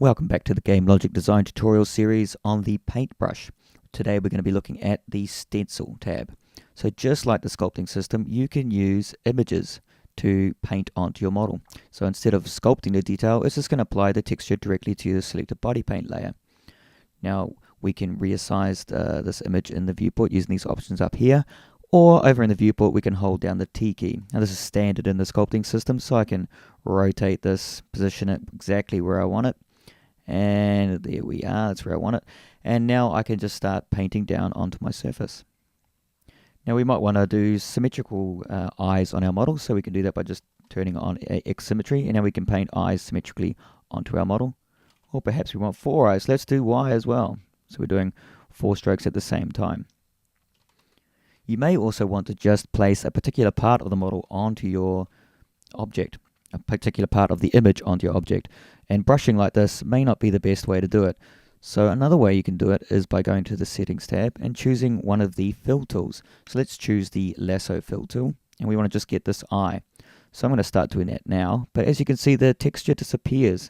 Welcome back to the Game Logic Design tutorial series on the paintbrush. Today we're going to be looking at the Stencil tab. So just like the sculpting system, you can use images to paint onto your model. So instead of sculpting the detail, it's just going to apply the texture directly to the selected body paint layer. Now we can resize this image in the viewport using these options up here, or over in the viewport we can hold down the T key. Now this is standard in the sculpting system, so I can rotate this, position it exactly where I want it. And there we are, that's where I want it. And now I can just start painting down onto my surface. Now we might want to do symmetrical eyes on our model, so we can do that by just turning on X symmetry, and now we can paint eyes symmetrically onto our model. Or perhaps we want 4 eyes, let's do Y as well. So we're doing 4 strokes at the same time. You may also want to just place a particular part of the model onto your object, a particular part of the image onto your object, and brushing like this may not be the best way to do it. So another way you can do it is by going to the settings tab and choosing one of the fill tools. So let's choose the lasso fill tool, and we want to just get this eye. So I'm going to start doing that now, but as you can see the texture disappears,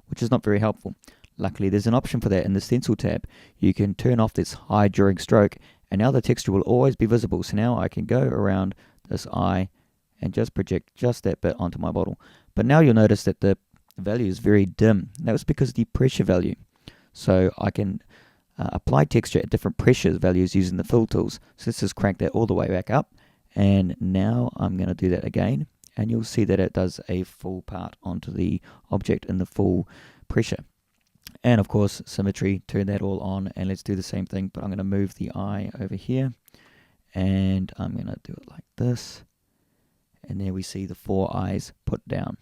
which is not very helpful. Luckily there's an option for that in the stencil tab. You can turn off this hide during stroke, and now the texture will always be visible. So now I can go around this eye and just project just that bit onto my model. But now you'll notice that the value is very dim. That was because of the pressure value. So I can apply texture at different pressure values using the fill tools. So let's just crank that all the way back up. And now I'm going to do that again. And you'll see that it does a full part onto the object in the full pressure. And of course, symmetry, turn that all on. And let's do the same thing, but I'm going to move the eye over here. And I'm going to do it like this. And there we see the 4 eyes put down.